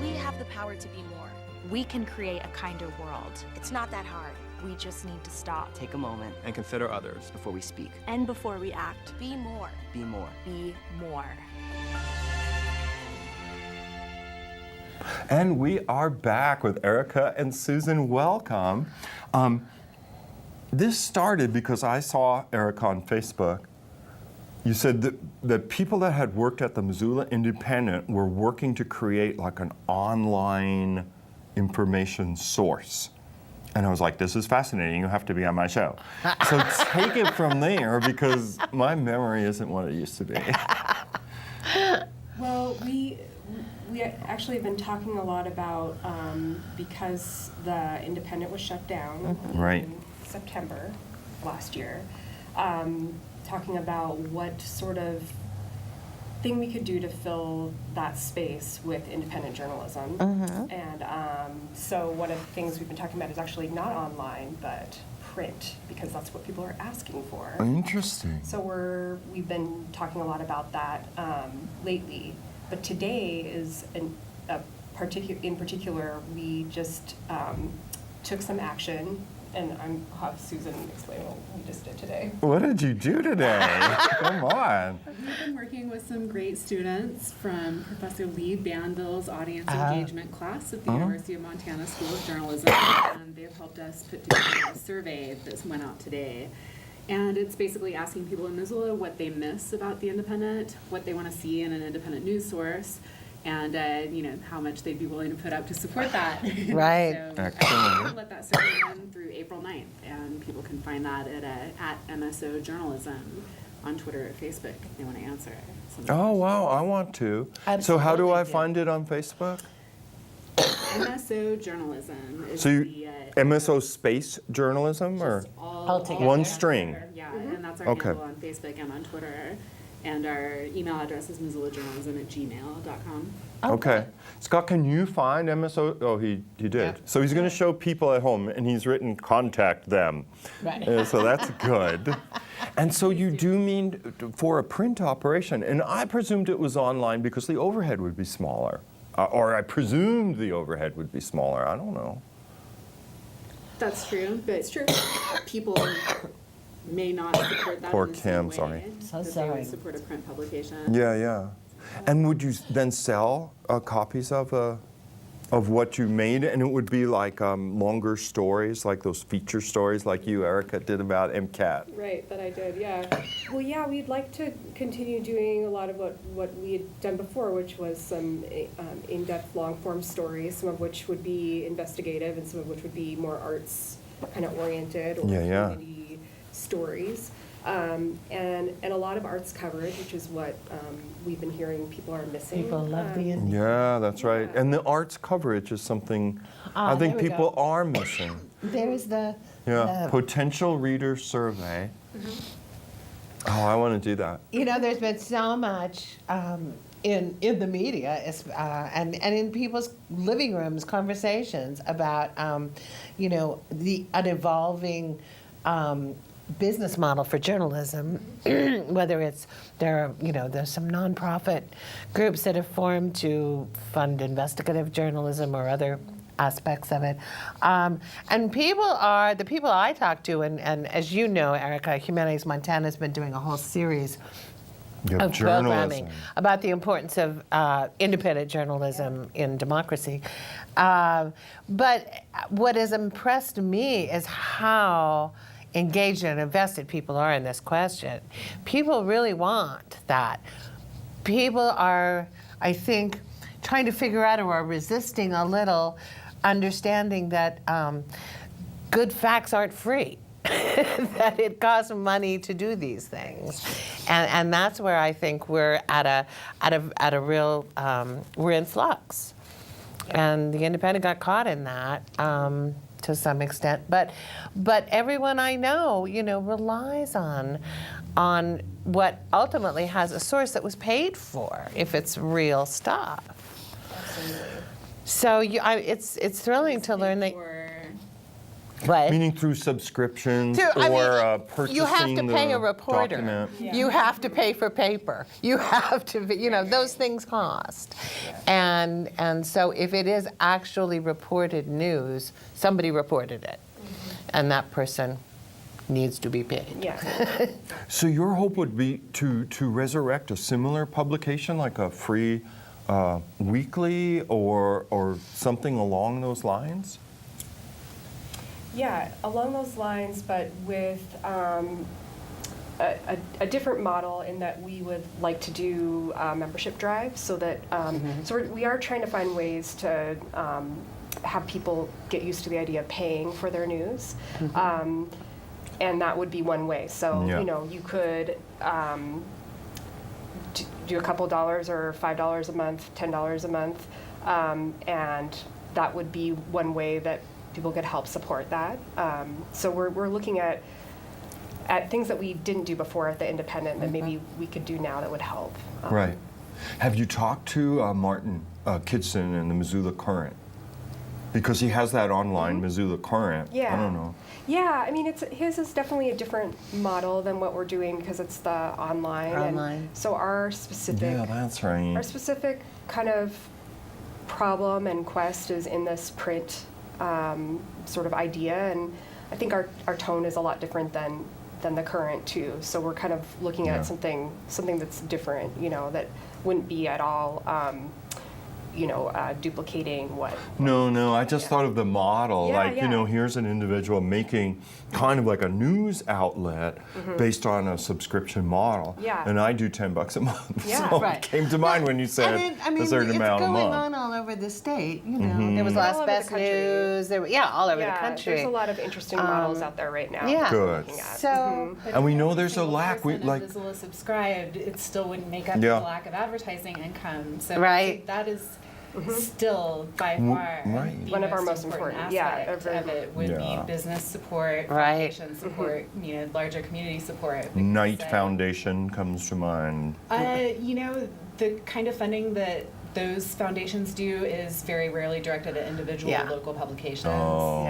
We have the power to be more. We can create a kinder world. It's not that hard. We just need to stop. Take a moment And consider others. before we speak. And before we act. Be more. Be more. Be more. And we are back with Erica and Susan. Welcome. This started because I saw Erica on Facebook. You said that the people that had worked at the Missoula Independent were working to create like an online information source. And I was like, this is fascinating. You have to be on my show. So take it from there because my memory isn't what it used to be. Well, we We actually have been talking a lot about, because the Independent was shut down Right. in September last year, talking about what sort of thing we could do to fill that space with independent journalism. And so one of the things we've been talking about is actually not online, but print, because that's what people are asking for. Interesting. So we've been talking a lot about that lately. But today is in particular, we just took some action, and I'll have Susan explain what we just did today. What did you do today? Come on. We've been working with some great students from Professor Lee Banville's audience engagement class at the University of Montana School of Journalism, and they've helped us put together a survey that went out today. And it's basically asking people in Missoula what they miss about the Independent, what they want to see in an independent news source, and how much they'd be willing to put up to support that. Right. So Excellent. let that survey run through April 9th, and people can find that at MSO Journalism on Twitter or Facebook if they want to answer. Oh, wow, I want to. So how do I find it on Facebook? MSO Journalism is So MSO space journalism, or all together. one string? Yeah, and that's our Okay. handle on Facebook and on Twitter. And our email address is missoulajournalism@gmail.com. Okay. Scott, can you find MSO? Oh, he did. Yeah. So he's going to show people at home, and he's written contact them. Right. So that's good. And so you do mean for a print operation, and I presumed it was online because the overhead would be smaller. Or I presumed the overhead would be smaller. I don't know. That's true, but it's true. People may not support that Poor in the Kim, same sorry. way that they sorry. would support a print publication. Yeah. And would you then sell copies of what you made, and it would be like longer stories, like those feature stories like you, Erica, did about MCAT? Right, that I did, yeah. Well, yeah, we'd like to continue doing a lot of what we had done before, which was some in-depth long-form stories, some of which would be investigative and some of which would be more arts kind of oriented or community stories. And a lot of arts coverage, which is what we've been hearing people are missing. People love the Indy. Yeah, that's right. And the arts coverage is something I think there we people go. are missing. There's the Potential reader survey. Oh, I want to do that. There's been so much in the media and in people's living rooms, conversations about an evolving business model for journalism, whether there's some nonprofit groups that have formed to fund investigative journalism or other aspects of it. And the people I talk to, and as you know, Erica, Humanities Montana has been doing a whole series of programming about the importance of independent journalism in democracy. But what has impressed me is how engaged and invested people are in this question. People really want that. People are, I think, trying to figure out or are resisting a little understanding that good facts aren't free. That it costs money to do these things, and that's where I think we're at a real we're in flux, and the Independent got caught in that to some extent, but everyone I know relies on what ultimately has a source that was paid for if it's real stuff. Absolutely. So it's thrilling to learn that. What? Meaning through subscriptions or purchasing you have to pay a reporter. Document. Yeah. You have to pay for paper. You have to, those things cost. And so if it is actually reported news, somebody reported it, and that person needs to be paid. Yeah. So your hope would be to resurrect a similar publication, like a free weekly or something along those lines? Yeah, along those lines, but with a different model in that we would like to do membership drives so that so we are trying to find ways to have people get used to the idea of paying for their news. And that would be one way. So, you could do a couple dollars or $5 a month, $10 a month, and that would be one way that people could help support that. So we're looking at things that we didn't do before at the Independent that maybe we could do now that would help. Right. Have you talked to Martin Kidson in the Missoula Current? Because he has that online Missoula Current. Yeah. I don't know. Yeah, I mean, his is definitely a different model than what we're doing because it's the online. And so our specific, Yeah, that's right. Our specific kind of problem and quest is in this print sort of idea, and I think our tone is a lot different than the Current too. So we're kind of looking at something that's different, you know, that wouldn't be at all. Duplicating what. No, I just thought of the model. Yeah, like, yeah. you know, here's an individual making kind of like a news outlet based on a subscription model. Yeah. And I do $10 a month. Yeah, so right. it came to mind when you said a certain amount a it's month. going on all over the state. You know, there was All Last over Best the country. News. There, all over the country. There's a lot of interesting models out there right now. Yeah. Good. So, And we know there's a lack. We Like Missoula subscribed, it still wouldn't make up Yeah. the lack of advertising income. So Right. that is still by far the one of our most important aspect of it would Yeah. be business support, Right. foundation support, you know, larger community support. Knight Foundation comes to mind. The kind of funding that those foundations do is very rarely directed at individual local publications. Oh.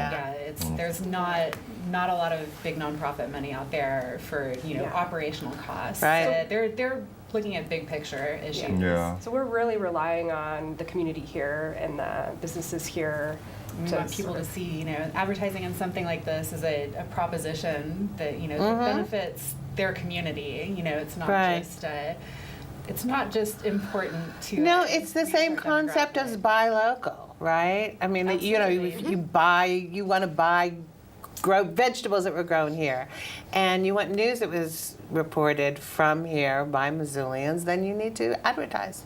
There's not a lot of big nonprofit money out there for operational costs. Right. So they're looking at big picture issues. Yeah. So we're really relying on the community here and the businesses here. We want people to see, advertising in something like this is a proposition that, that benefits their community. It's not just it's not just important to. No, it's the same concept as buy local, right? I mean, if you want to grow vegetables that were grown here, and you want news that was reported from here by Missoulians, then you need to advertise.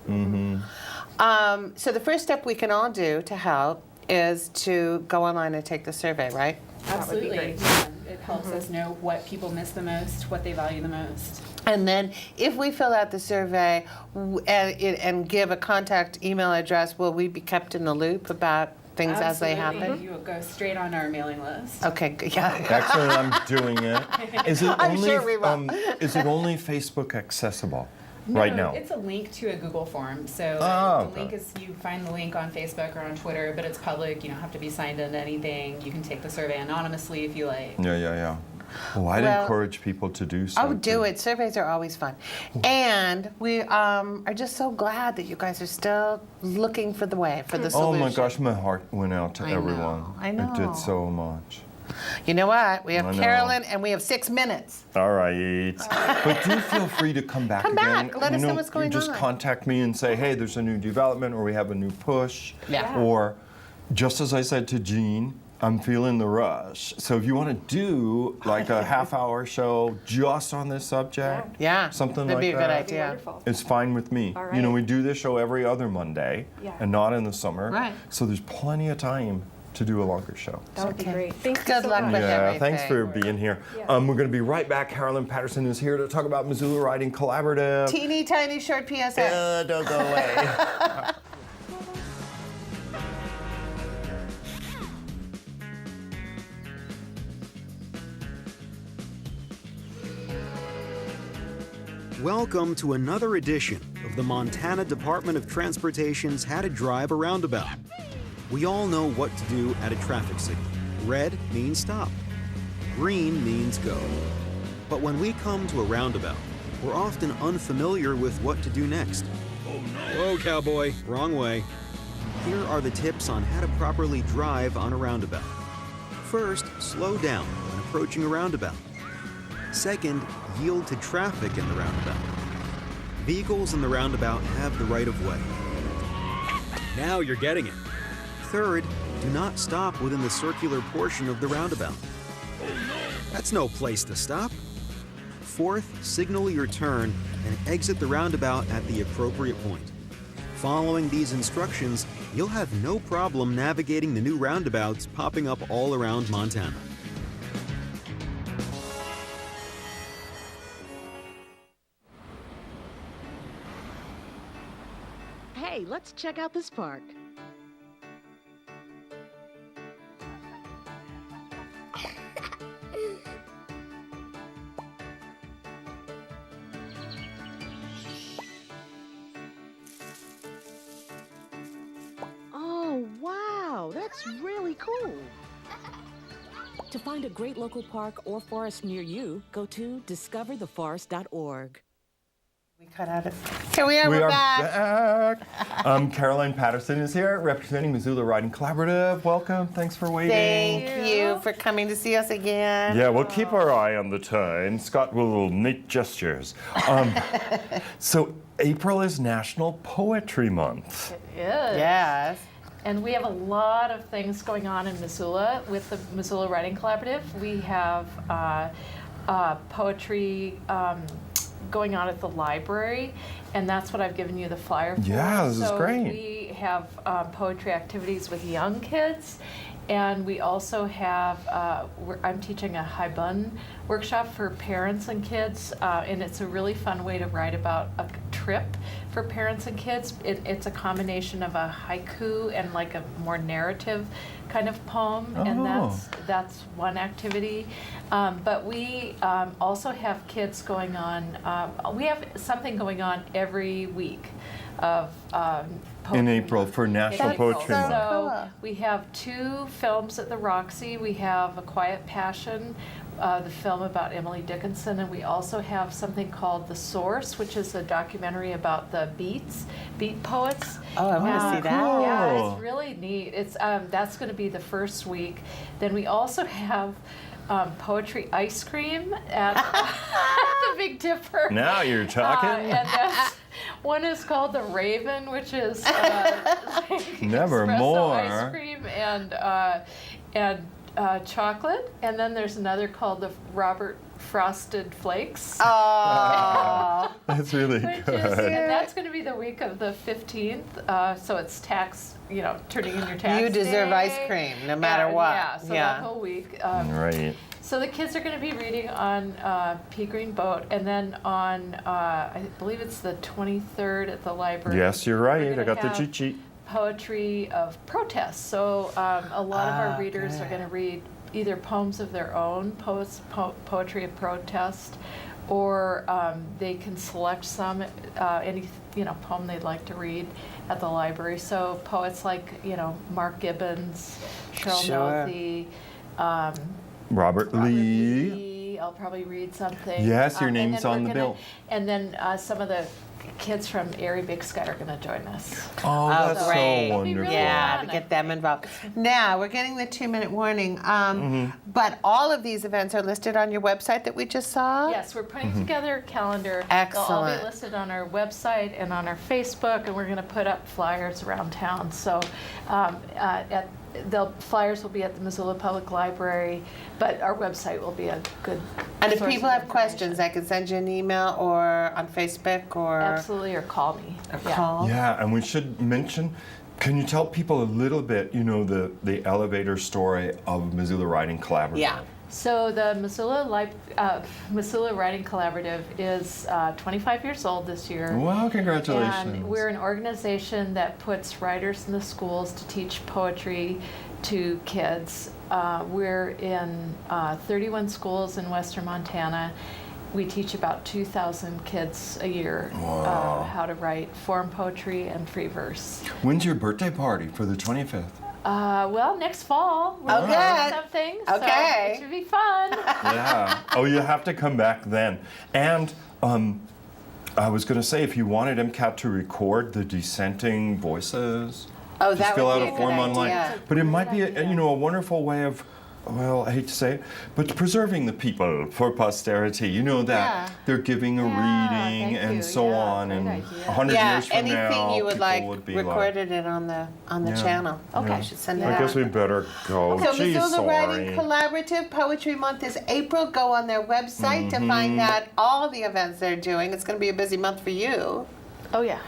So the first step we can all do to help is to go online and take the survey, right? Absolutely. Yeah. It helps us know what people miss the most, what they value the most. And then if we fill out the survey and give a contact email address, will we be kept in the loop about things as they happen? You will go straight on our mailing list. Okay, yeah. Excellent, I'm doing it. Is it I'm only, sure we will. Is it only Facebook accessible No, right now? it's a link to a Google form. So the link is, you find the link on Facebook or on Twitter, but it's public. You don't have to be signed into anything. You can take the survey anonymously if you like. Yeah. Well, I'd encourage people to do so. Oh, do it. Surveys are always fun. And we are just so glad that you guys are still looking for the way, for the solution. Oh my gosh, my heart went out to I know, everyone. I know. It did so much. You know what? We have I know. Carolyn and we have 6 minutes. All right. But do feel free to come back Come again. back. Let us know what's going you just on. contact me and say, hey, there's a new development or we have a new push. Yeah. Or just as I said to Jean, I'm feeling the rush. So if you want to do like a half-hour show just on this subject, something that'd like be a good that, idea. Wonderful. it's fine with me. All You know, right. we do this show every other Monday and not in the summer. Right. So there's plenty of time to do a longer show. That would be great. Thank you Good so luck much. with Yeah, everything. thanks for being here. Yeah. We're going to be right back. Carolyn Patterson is here to talk about Missoula Writing Collaborative. Teeny tiny short PSA. Don't go away. Welcome to another edition of the Montana Department of Transportation's How to Drive a Roundabout. We all know what to do at a traffic signal. Red means stop. Green means go. But when we come to a roundabout, we're often unfamiliar with what to do next. Oh no! Whoa, cowboy, wrong way. Here are the tips on how to properly drive on a roundabout. First, slow down when approaching a roundabout. Second, yield to traffic in the roundabout. Vehicles in the roundabout have the right of way. Now you're getting it. Third, do not stop within the circular portion of the roundabout. That's no place to stop. Fourth, signal your turn and exit the roundabout at the appropriate point. Following these instructions, you'll have no problem navigating the new roundabouts popping up all around Montana. let's check out this park. Oh, wow, that's really cool. To find a great local park or forest near you, go to discovertheforest.org. We cut out it. Here we are, we're back. Caroline Patterson is here representing Missoula Riding Collaborative. Welcome. Thanks for waiting. Thank you for coming to see us again. Yeah, we'll keep our eye on the time. Scott will make gestures. So April is National Poetry Month. It is. Yes. And we have a lot of things going on in Missoula with the Missoula Writing Collaborative. We have poetry going on at the library, and that's what I've given you the flyer for. Yeah, this is great. We have poetry activities with young kids, and we also have, I'm teaching a haibun workshop for parents and kids, and it's a really fun way to write about a trip for parents and kids. It's a combination of a haiku and like a more narrative kind of poem, and that's one activity. But we also have kids going on, we have something going on every week of poetry In April for National Poetry Month. So we have 2 films at the Roxy. We have A Quiet Passion, the film about Emily Dickinson, and we also have something called The Source, which is a documentary about the beat poets. Oh, I want to see that. Yeah, it's really neat. It's that's going to be the first week. Then we also have poetry ice cream at the Big Dipper. Now you're talking. And one is called the Raven, which is Never espresso more. ice cream and chocolate. And then there's another called the Robert Frosted Flakes. Oh, that's really good. And that's going to be the week of the 15th. So it's tax, turning in your tax You deserve day. ice cream, no matter what. Yeah, so that whole week. Right. So the kids are going to be reading on Pea Green Boat, and then on, I believe it's the 23rd at the library. Yes, you're right. we're I gonna got the have cheat sheet. Poetry of protest. So a lot of our readers are going to read either poems of their own, poetry of protest, or they can select any poem they'd like to read at the library. So poets like Mark Gibbons, Cheryl Nothey, Robert Lee. I'll probably read something. Yes, your and name's then on we're the gonna- bill. And then some of the kids from Erie Big Sky are going to join us. Oh, that's so great. wonderful. Yeah, to get them involved. Now, we're getting the 2-minute warning, but all of these events are listed on your website that we just saw? Yes, we're putting together a calendar. Excellent. They'll all be listed on our website and on our Facebook, and we're going to put up flyers around town. So the flyers will be at the Missoula Public Library, but our website will be a good And if source people of have questions, I can send you an email or on Facebook or... Absolutely, or call me. Or call. Yeah, and we should mention, can you tell people a little bit, the elevator story of Missoula Riding Collaborative? Yeah. So the Missoula Writing Collaborative is 25 years old this year. Wow, congratulations. And we're an organization that puts writers in the schools to teach poetry to kids. We're in 31 schools in western Montana. We teach about 2,000 kids a year how to write form poetry and free verse. When's your birthday party for the 25th? Well, next fall. We're Okay. doing something. So Okay. it should be fun. Yeah. Oh, you have to come back then. And I was going to say, if you wanted MCAT to record the dissenting voices, Oh, just that fill would out be a a form good online. idea. But it might be a wonderful way of, well, I hate to say it, but preserving the people for posterity. You know that they're giving a reading and so on, and 100 years from now, anything you would people like would be recorded it on the Yeah. channel. Okay, Yeah. I should send it I out. guess we better go. So Gee, Missoula Writing sorry. Collaborative Poetry Month is April. Go on their website to find out all the events they're doing. It's going to be a busy month for you. Oh, yeah.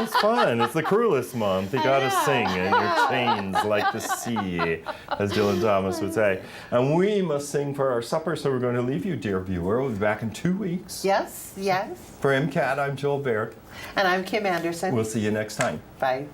It's fun. It's the cruelest month. You gotta sing, and your chains like the sea, as Dylan Thomas would say. And we must sing for our supper, so we're going to leave you, dear viewer. We'll be back in 2 weeks. Yes, yes. For MCAT, I'm Joel Baird. And I'm Kim Anderson. We'll see you next time. Bye.